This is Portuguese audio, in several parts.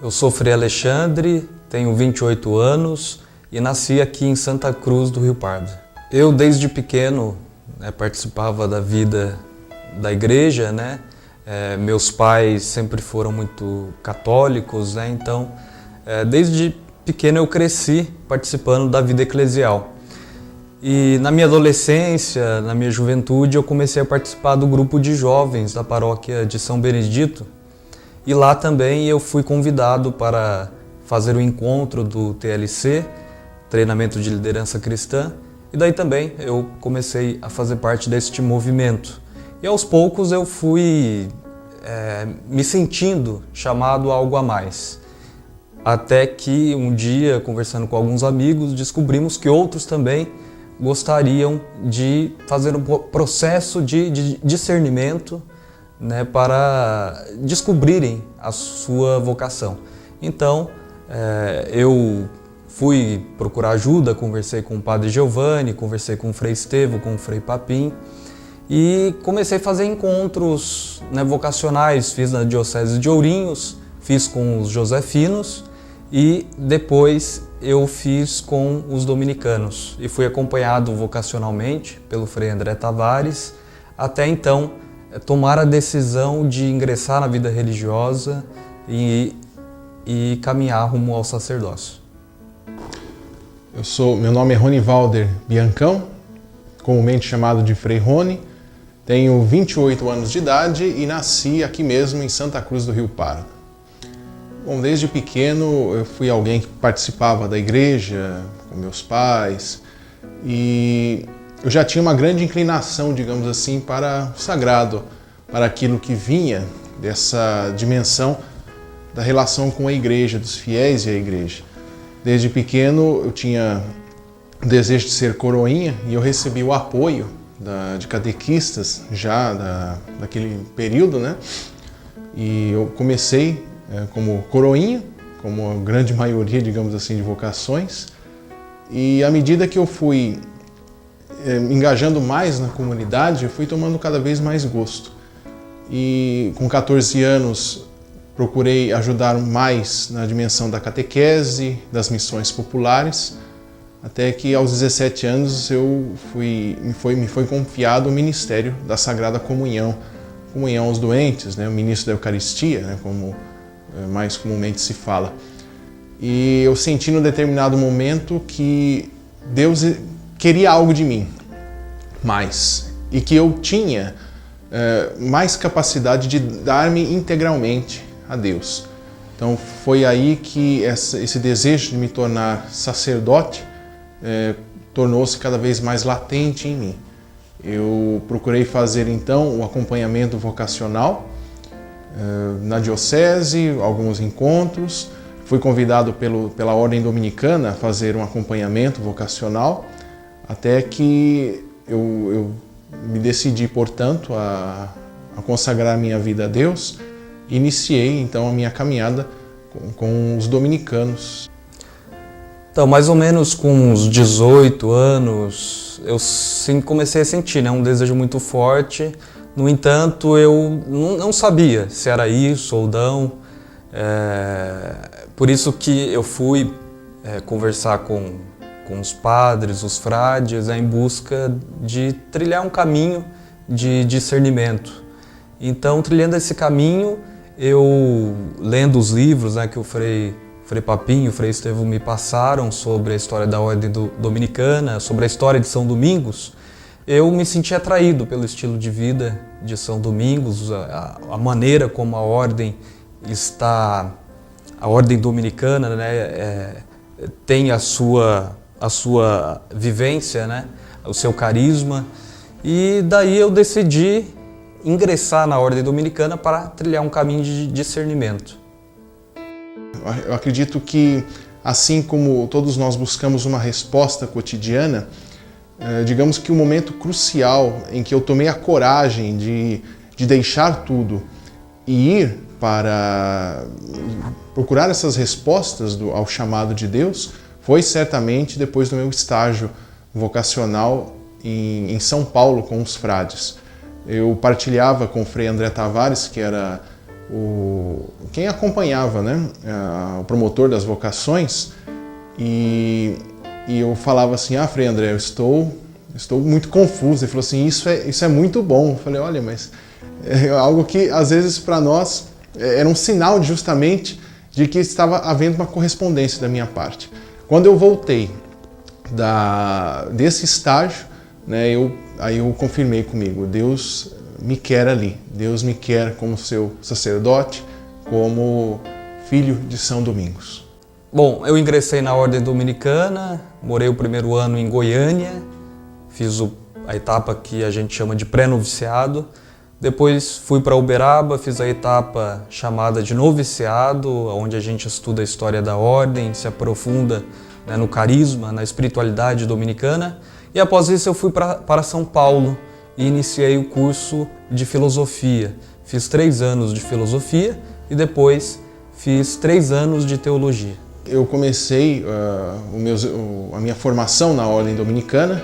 Eu sou Frei Alexandre, tenho 28 anos e nasci aqui em Santa Cruz do Rio Pardo. Eu, desde pequeno, participava da vida da igreja, né? Meus pais sempre foram muito católicos, né? Então, desde pequeno eu cresci participando da vida eclesial. E na minha adolescência, na minha juventude, eu comecei a participar do grupo de jovens da paróquia de São Benedito. E lá também eu fui convidado para fazer o encontro do TLC, Treinamento de Liderança Cristã, e daí também eu comecei a fazer parte deste movimento. E aos poucos eu fui me sentindo chamado a algo a mais. Até que um dia, conversando com alguns amigos, descobrimos que outros também gostariam de fazer um processo de discernimento, né, para descobrirem a sua vocação. Então, eu fui procurar ajuda, conversei com o Padre Giovanni, conversei com o Frei Estevão, com o Frei Papim e comecei a fazer encontros, né, vocacionais. Fiz na Diocese de Ourinhos, fiz com os josefinos e depois eu fiz com os dominicanos e fui acompanhado vocacionalmente pelo Frei André Tavares até então tomar a decisão de ingressar na vida religiosa e caminhar rumo ao sacerdócio. Meu nome é Ronivalder Biancão, comumente chamado de Frei Rony, tenho 28 anos de idade e nasci aqui mesmo em Santa Cruz do Rio Pardo. Bom, desde pequeno eu fui alguém que participava da igreja com meus pais e eu já tinha uma grande inclinação, digamos assim, para o sagrado, para aquilo que vinha dessa dimensão da relação com a igreja, dos fiéis e a igreja. Desde pequeno eu tinha o desejo de ser coroinha e eu recebi o apoio de catequistas já daquele período, né? E eu comecei como coroinha, como a grande maioria, digamos assim, de vocações. E à medida que eu fui engajando mais na comunidade, eu fui tomando cada vez mais gosto. E com 14 anos procurei ajudar mais na dimensão da catequese, das missões populares, até que aos 17 anos me foi confiado o ministério da Sagrada Comunhão, comunhão aos doentes, né, o ministro da Eucaristia, né, como mais comumente se fala. E eu senti num determinado momento que Deus queria algo de mim, mais, e que eu tinha mais capacidade de dar-me integralmente a Deus. Então foi aí que esse desejo de me tornar sacerdote tornou-se cada vez mais latente em mim. Eu procurei fazer então o acompanhamento vocacional na diocese, alguns encontros. Fui convidado pela Ordem Dominicana a fazer um acompanhamento vocacional, até que eu me decidi, portanto, a consagrar a minha vida a Deus. Iniciei então a minha caminhada com os dominicanos. Então, mais ou menos com uns 18 anos, eu comecei a sentir, né, um desejo muito forte. No entanto, eu não sabia se era isso ou não. Por isso que eu fui conversar com os padres, os frades, em busca de trilhar um caminho de discernimento. Então, trilhando esse caminho, eu lendo os livros, né, que o Frei Papim e o Frei Estevão me passaram sobre a história da Ordem Dominicana, sobre a história de São Domingos, eu me senti atraído pelo estilo de vida de São Domingos, a maneira como a Ordem Dominicana, né, tem a sua vivência, né, o seu carisma, e daí eu decidi ingressar na Ordem Dominicana para trilhar um caminho de discernimento. Eu acredito que, assim como todos nós buscamos uma resposta cotidiana, digamos que o momento crucial em que eu tomei a coragem de deixar tudo e ir para procurar essas respostas ao chamado de Deus foi certamente depois do meu estágio vocacional em São Paulo com os frades. Eu partilhava com o Frei André Tavares, que era quem acompanhava, né, o promotor das vocações, e eu falava assim, Frei André, eu estou muito confuso. Ele falou assim, isso é muito bom. Eu falei, olha, mas é algo que às vezes para nós era um sinal justamente de que estava havendo uma correspondência da minha parte. Quando eu voltei desse estágio, né, aí eu confirmei comigo, Deus me quer ali, Deus me quer como seu sacerdote, como filho de São Domingos. Bom, eu ingressei na Ordem Dominicana, morei o primeiro ano em Goiânia, fiz a etapa que a gente chama de pré-noviciado. Depois fui para Uberaba, fiz a etapa chamada de noviciado, onde a gente estuda a história da ordem, se aprofunda, né, no carisma, na espiritualidade dominicana. E após isso eu fui para São Paulo e iniciei o curso de filosofia. Fiz 3 anos de filosofia e depois fiz 3 anos de teologia. Eu comecei a minha formação na ordem dominicana.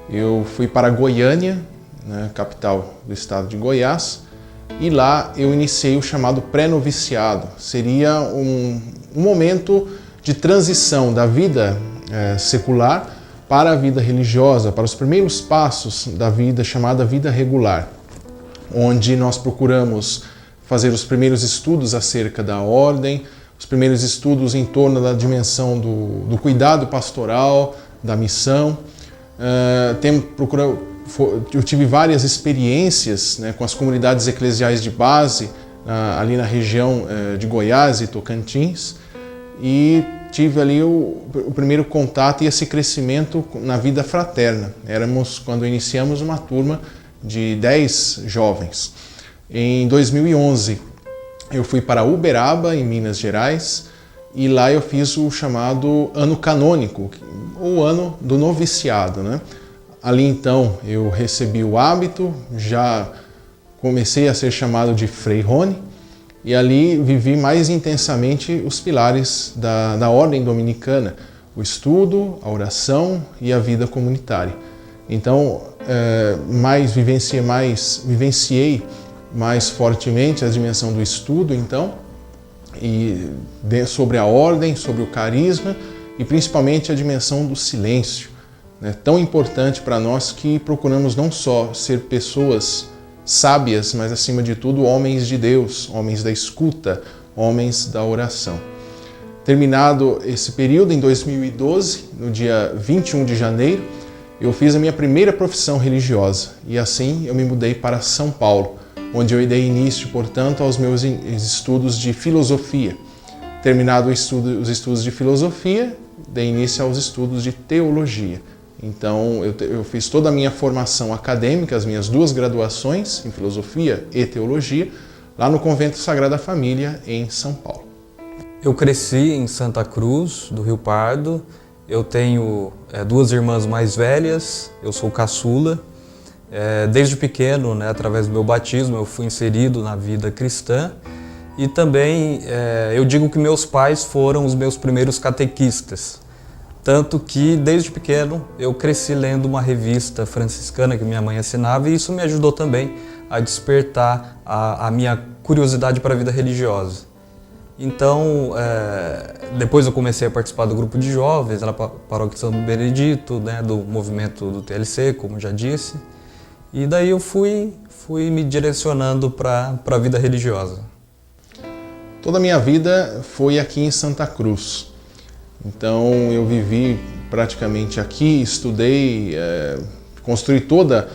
Eu fui para Goiânia, né, capital do estado de Goiás, e lá eu iniciei o chamado pré-noviciado. Seria um momento de transição da vida secular para a vida religiosa, para os primeiros passos da vida chamada vida regular, onde nós procuramos fazer os primeiros estudos acerca da ordem, os primeiros estudos em torno da dimensão do cuidado pastoral, da missão. Eu tive várias experiências, né, com as comunidades eclesiais de base ali na região de Goiás e Tocantins, e tive ali o primeiro contato e esse crescimento na vida fraterna. Quando iniciamos, uma turma de 10 jovens. Em 2011 eu fui para Uberaba, em Minas Gerais, e lá eu fiz o chamado ano canônico, o ano do noviciado, né? Ali então eu recebi o hábito, já comecei a ser chamado de Frei Rony, e ali vivi mais intensamente os pilares da ordem dominicana, o estudo, a oração e a vida comunitária. Então, vivenciei mais fortemente a dimensão do estudo, então, e sobre a ordem, sobre o carisma e principalmente a dimensão do silêncio, né? Tão importante para nós que procuramos não só ser pessoas sábias, mas acima de tudo homens de Deus, homens da escuta, homens da oração. Terminado esse período, em 2012, no dia 21 de janeiro, eu fiz a minha primeira profissão religiosa e assim eu me mudei para São Paulo, onde eu dei início, portanto, aos meus estudos de filosofia. Terminado os estudos de filosofia, dei início aos estudos de teologia. Então, eu fiz toda a minha formação acadêmica, as minhas 2 graduações em filosofia e teologia, lá no Convento Sagrada Família, em São Paulo. Eu cresci em Santa Cruz, do Rio Pardo. Eu tenho 2 irmãs mais velhas, eu sou caçula. Desde pequeno, né, através do meu batismo, eu fui inserido na vida cristã. E também eu digo que meus pais foram os meus primeiros catequistas. Tanto que, desde pequeno, eu cresci lendo uma revista franciscana que minha mãe assinava e isso me ajudou também a despertar a minha curiosidade para a vida religiosa. Então, depois eu comecei a participar do grupo de jovens, na paróquia de São Benedito, né, do movimento do TLC, como já disse. E daí eu fui me direcionando para a vida religiosa. Toda a minha vida foi aqui em Santa Cruz. Então eu vivi praticamente aqui, estudei, construí toda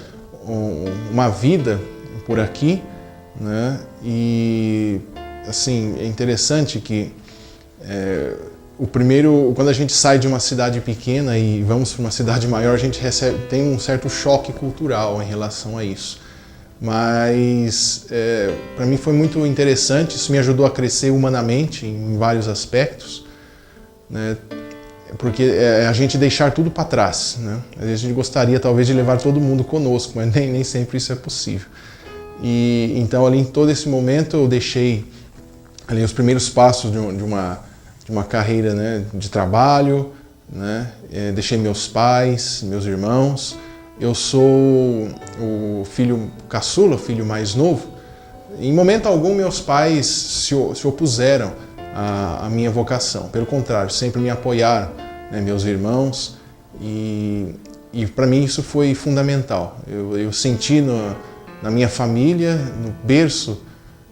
uma vida por aqui, né? E assim, é interessante que quando a gente sai de uma cidade pequena e vamos para uma cidade maior, a gente tem um certo choque cultural em relação a isso. Mas para mim foi muito interessante, isso me ajudou a crescer humanamente em vários aspectos, né? Porque a gente deixar tudo para trás, né? A gente gostaria talvez de levar todo mundo conosco, mas nem sempre isso é possível. E então ali em todo esse momento eu deixei ali os primeiros passos de uma carreira, né, de trabalho, né? Deixei meus pais, meus irmãos. Eu sou o filho caçula, o filho mais novo, Em momento algum, meus pais se opuseram à minha vocação. Pelo contrário, sempre me apoiaram, né, meus irmãos, e para mim isso foi fundamental. Eu senti na minha família, no berço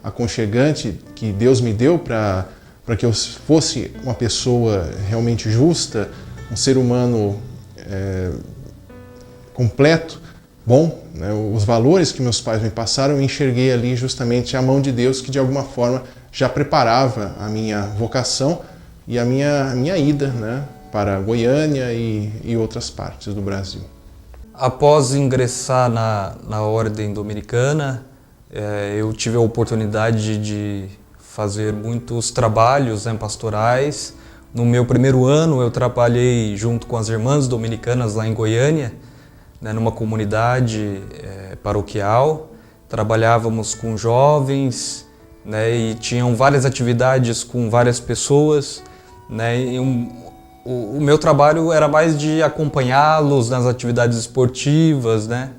aconchegante que Deus me deu para que eu fosse uma pessoa realmente justa, um ser humano completo, bom, né? Os valores que meus pais me passaram, eu enxerguei ali justamente a mão de Deus que de alguma forma já preparava a minha vocação e a minha ida, né, para Goiânia e outras partes do Brasil. Após ingressar na Ordem Dominicana, eu tive a oportunidade de fazer muitos trabalhos, né, pastorais. No meu primeiro ano, eu trabalhei junto com as irmãs dominicanas lá em Goiânia, né, numa comunidade paroquial. Trabalhávamos com jovens, né, e tinham várias atividades com várias pessoas, né, e o meu trabalho era mais de acompanhá-los nas atividades esportivas, né,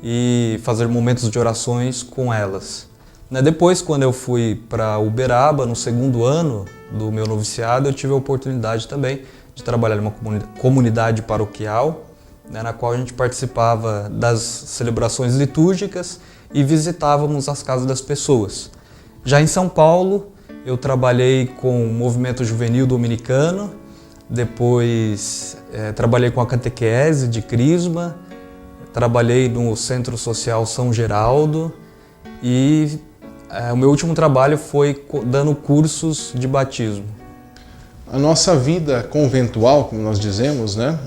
e fazer momentos de orações com elas. Depois, quando eu fui para Uberaba, no segundo ano do meu noviciado, eu tive a oportunidade também de trabalhar numa comunidade paroquial, né, na qual a gente participava das celebrações litúrgicas e visitávamos as casas das pessoas. Já em São Paulo, eu trabalhei com o movimento juvenil dominicano, depois trabalhei com a catequese de Crisma, trabalhei no Centro Social São Geraldo e o meu último trabalho foi dando cursos de batismo. A nossa vida conventual, como nós dizemos, né,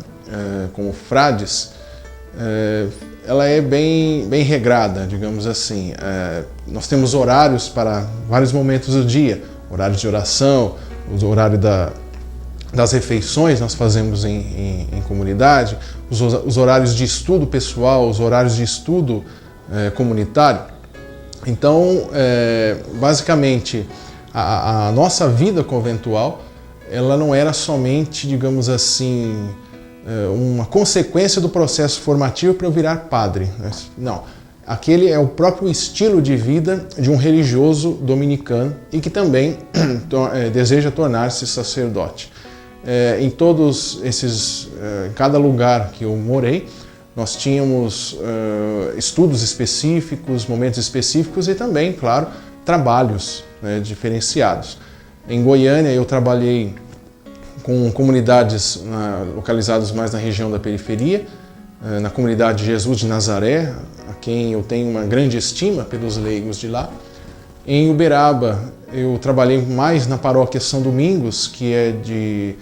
como frades, ela é bem regrada, digamos assim. Nós temos horários para vários momentos do dia, horários de oração, o horário das refeições nós fazemos em comunidade, os horários de estudo pessoal, os horários de estudo comunitário. Então, basicamente, a nossa vida conventual, ela não era somente, digamos assim, uma consequência do processo formativo para eu virar padre. Não, aquele é o próprio estilo de vida de um religioso dominicano e que também deseja tornar-se sacerdote. Em todos esses, em cada lugar que eu morei, nós tínhamos estudos específicos, momentos específicos e também, claro, trabalhos, né, diferenciados. Em Goiânia eu trabalhei com comunidades localizadas mais na região da periferia, na comunidade Jesus de Nazaré, a quem eu tenho uma grande estima pelos leigos de lá. Em Uberaba eu trabalhei mais na paróquia São Domingos, que é de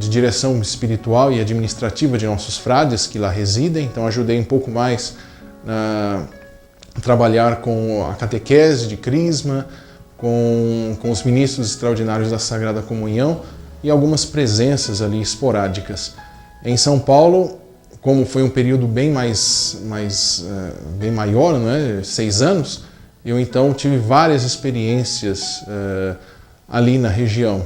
direção espiritual e administrativa de nossos frades que lá residem, então ajudei um pouco mais a trabalhar com a catequese de Crisma, com os ministros extraordinários da Sagrada Comunhão e algumas presenças ali esporádicas. Em São Paulo, como foi um período bem maior, não é? 6 anos, eu então tive várias experiências ali na região,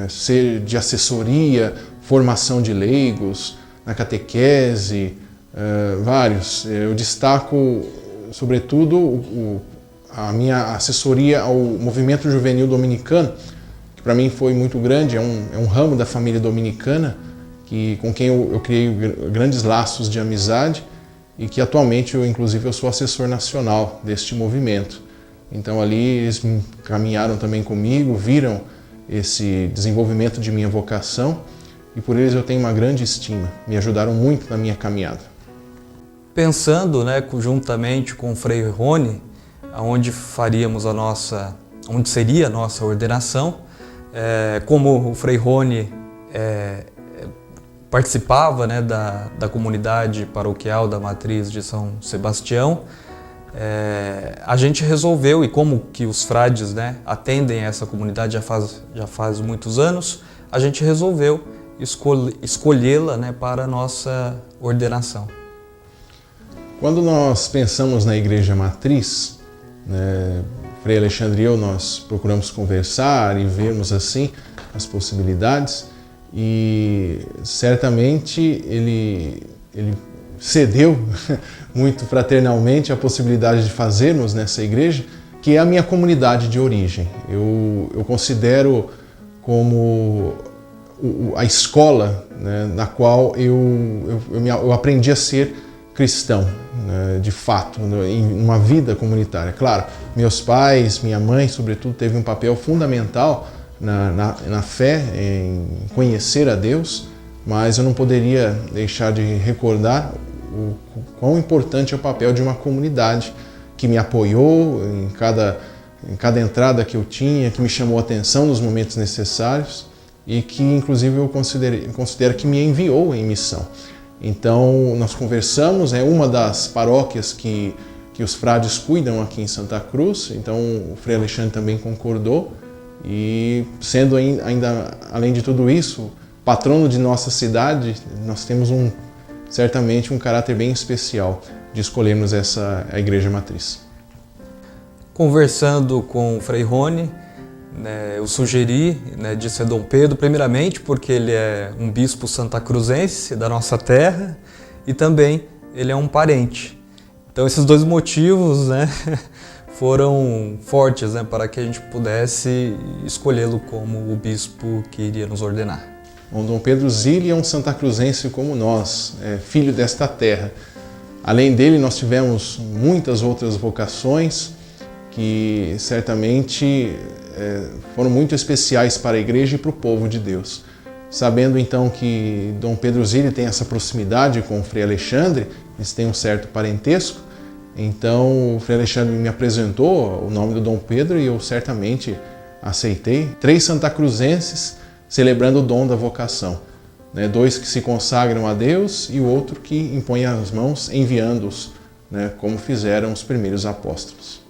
ser de assessoria, formação de leigos, na catequese, vários. Eu destaco, sobretudo, a minha assessoria ao movimento juvenil dominicano, que para mim foi muito grande, é um ramo da família dominicana, com quem eu criei grandes laços de amizade e que atualmente, inclusive, eu sou assessor nacional deste movimento. Então ali eles caminharam também comigo, viram esse desenvolvimento de minha vocação e por eles eu tenho uma grande estima, me ajudaram muito na minha caminhada. Pensando, né, conjuntamente com o Frei Rony, onde seria a nossa ordenação, como o Frei Rony participava, né, da comunidade paroquial da Matriz de São Sebastião, a gente resolveu, e como que os frades, né, atendem essa comunidade já faz muitos anos, a gente resolveu escolhê-la, né, para a nossa ordenação. Quando nós pensamos na Igreja Matriz, né, Frei Alexandre e eu, nós procuramos conversar e vermos assim as possibilidades e certamente ele cedeu muito fraternalmente a possibilidade de fazermos nessa igreja que é a minha comunidade de origem. Eu considero como a escola, né, na qual eu aprendi a ser cristão, né, de fato, em uma vida comunitária. Claro, meus pais, minha mãe, sobretudo, teve um papel fundamental na fé, em conhecer a Deus, mas eu não poderia deixar de recordar o quão importante é o papel de uma comunidade que me apoiou em cada entrada que eu tinha, que me chamou a atenção nos momentos necessários e que, inclusive, eu considero que me enviou em missão. Então, nós conversamos, é uma das paróquias que os frades cuidam aqui em Santa Cruz, então o Frei Alexandre também concordou, e sendo ainda, além de tudo isso, patrono de nossa cidade, nós temos certamente um caráter bem especial de escolhermos a Igreja Matriz. Conversando com o Frei Rony, eu sugeri de ser Dom Pedro, primeiramente porque ele é um bispo santacruzense da nossa terra e também ele é um parente. Então esses dois motivos foram fortes para que a gente pudesse escolhê-lo como o bispo que iria nos ordenar. Bom, Dom Pedro Zilli é um santacruzense como nós, filho desta terra. Além dele, nós tivemos muitas outras vocações que certamente foram muito especiais para a Igreja e para o povo de Deus. Sabendo então que Dom Pedro Zilli tem essa proximidade com o Frei Alexandre, eles têm um certo parentesco, então o Frei Alexandre me apresentou o nome do Dom Pedro e eu certamente aceitei. 3 santacruzenses celebrando o dom da vocação. 2 que se consagram a Deus e o outro que impõe as mãos enviando-os, como fizeram os primeiros apóstolos.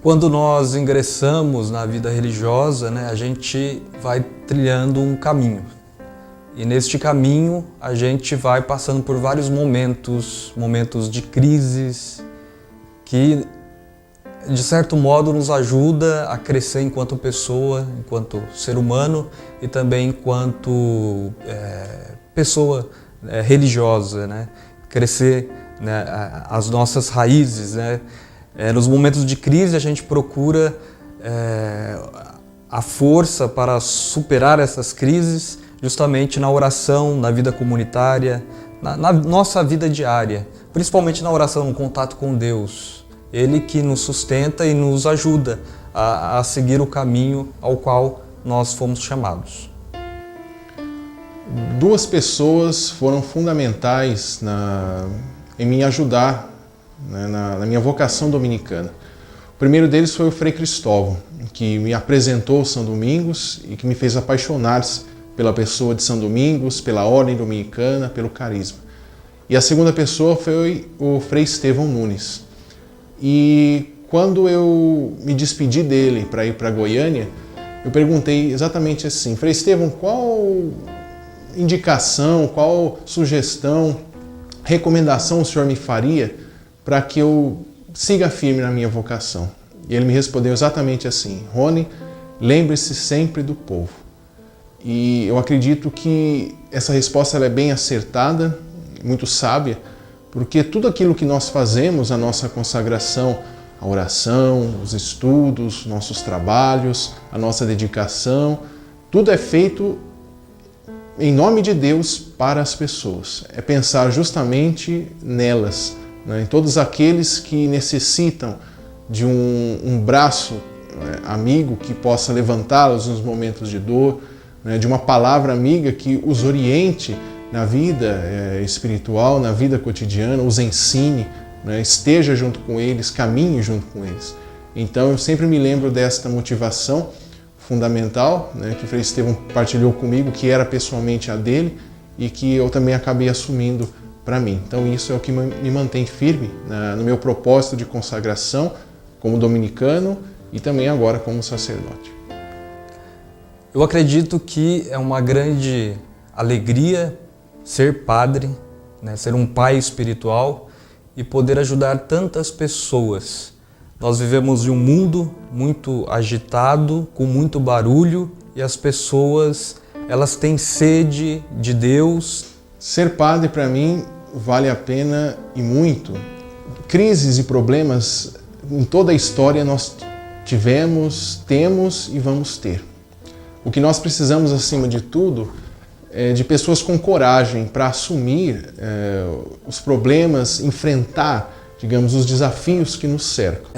Quando nós ingressamos na vida religiosa, a gente vai trilhando um caminho. E neste caminho a gente vai passando por vários momentos de crises, que de certo modo nos ajuda a crescer enquanto pessoa, enquanto ser humano e também enquanto pessoa religiosa, crescer as nossas raízes. Nos momentos de crise a gente procura a força para superar essas crises justamente na oração, na vida comunitária, na nossa vida diária, principalmente na oração, no contato com Deus. Ele que nos sustenta e nos ajuda a seguir o caminho ao qual nós fomos chamados. 2 pessoas foram fundamentais em me ajudar na minha vocação dominicana. O primeiro deles foi o Frei Cristóvão, que me apresentou São Domingos e que me fez apaixonar-se pela pessoa de São Domingos, pela ordem dominicana, pelo carisma. E a segunda pessoa foi o Frei Estevão Nunes. E quando eu me despedi dele para ir para Goiânia, eu perguntei exatamente assim: Frei Estevão, qual indicação, qual sugestão, recomendação o senhor me faria para que eu siga firme na minha vocação? E ele me respondeu exatamente assim: Rony, lembre-se sempre do povo. E eu acredito que essa resposta ela é bem acertada, muito sábia, porque tudo aquilo que nós fazemos, a nossa consagração, a oração, os estudos, nossos trabalhos, a nossa dedicação, tudo é feito em nome de Deus para as pessoas. É pensar justamente nelas, em todos aqueles que necessitam de um braço amigo que possa levantá-los nos momentos de dor, de uma palavra amiga que os oriente na vida espiritual, na vida cotidiana, os ensine, esteja junto com eles, caminhe junto com eles. Então eu sempre me lembro desta motivação fundamental, que o Frei Estevão partilhou comigo, que era pessoalmente a dele e que eu também acabei assumindo para mim. Então isso é o que me mantém firme no meu propósito de consagração como dominicano e também agora como sacerdote. Eu acredito que é uma grande alegria ser padre, ser um pai espiritual e poder ajudar tantas pessoas. Nós vivemos em um mundo muito agitado, com muito barulho, e as pessoas, elas têm sede de Deus. Ser padre, para mim, vale a pena e muito. Crises e problemas em toda a história nós tivemos, temos e vamos ter. O que nós precisamos, acima de tudo, é de pessoas com coragem para assumir os problemas, enfrentar, digamos, os desafios que nos cercam.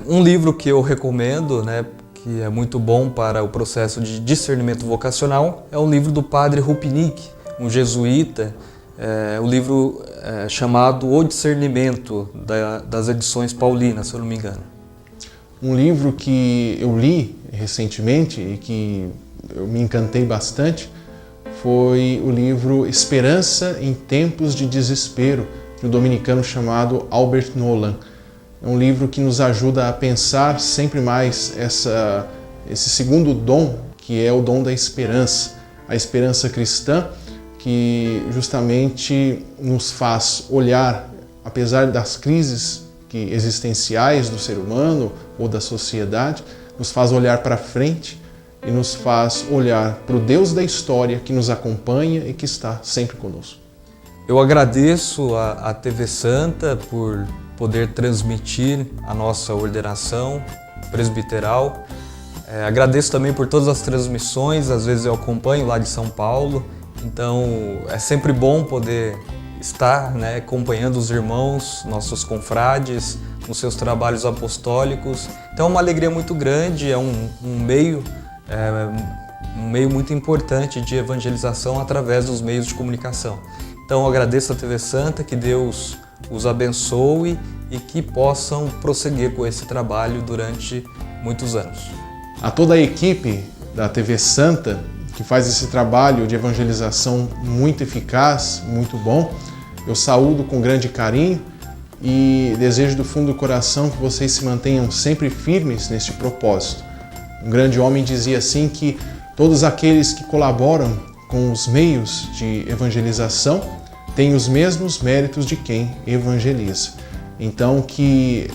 Um livro que eu recomendo, né, que é muito bom para o processo de discernimento vocacional, é o livro do padre Rupnik, um jesuíta, o livro chamado O Discernimento, das edições Paulinas, se eu não me engano. Um livro que eu li recentemente e que eu me encantei bastante foi o livro Esperança em Tempos de Desespero, de um dominicano chamado Albert Nolan. É um livro que nos ajuda a pensar sempre mais esse segundo dom, que é o dom da esperança, a esperança cristã, que justamente nos faz olhar, apesar das crises existenciais do ser humano ou da sociedade, nos faz olhar para frente e nos faz olhar para o Deus da história que nos acompanha e que está sempre conosco. Eu agradeço à TV Santa por poder transmitir a nossa ordenação presbiteral. Agradeço também por todas as transmissões, às vezes eu acompanho lá de São Paulo, então é sempre bom poder estar, né, acompanhando os irmãos, nossos confrades, nos seus trabalhos apostólicos. Então é uma alegria muito grande, é um meio muito importante de evangelização através dos meios de comunicação. Então eu agradeço à TV Santa, que Deus os abençoe e que possam prosseguir com esse trabalho durante muitos anos. A toda a equipe da TV Santa, que faz esse trabalho de evangelização muito eficaz, muito bom, eu saúdo com grande carinho e desejo do fundo do coração que vocês se mantenham sempre firmes neste propósito. Um grande homem dizia assim que todos aqueles que colaboram com os meios de evangelização têm os mesmos méritos de quem evangeliza. Então que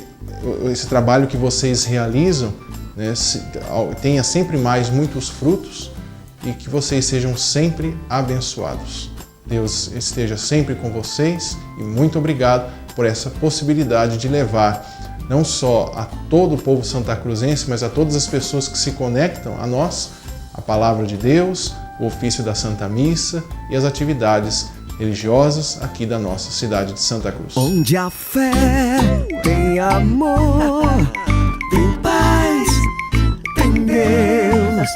esse trabalho que vocês realizam, né, tenha sempre mais muitos frutos e que vocês sejam sempre abençoados. Deus esteja sempre com vocês e muito obrigado por essa possibilidade de levar não só a todo o povo santacruzense, mas a todas as pessoas que se conectam a nós, a palavra de Deus, o ofício da Santa Missa e as atividades religiosas aqui da nossa cidade de Santa Cruz. Onde a fé tem amor, tem paz, tem Deus,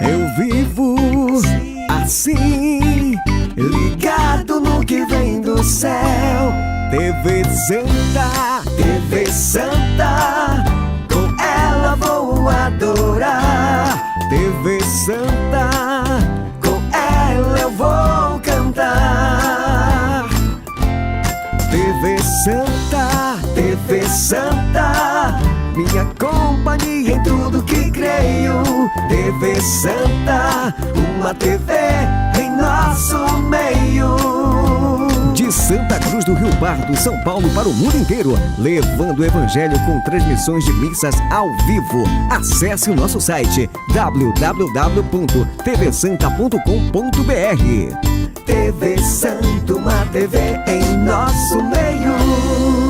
eu vivo assim, ligado no que vem do céu. TV Santa, com ela vou adorar. TV Santa, com ela eu vou cantar. TV Santa, minha companhia em tudo que creio. TV Santa, uma TV em nosso meio. De Santa Cruz do Rio Pardo, São Paulo, para o mundo inteiro, levando o Evangelho com transmissões de missas ao vivo. Acesse o nosso site www.tvsanta.com.br. TV Santa, uma TV em nosso meio.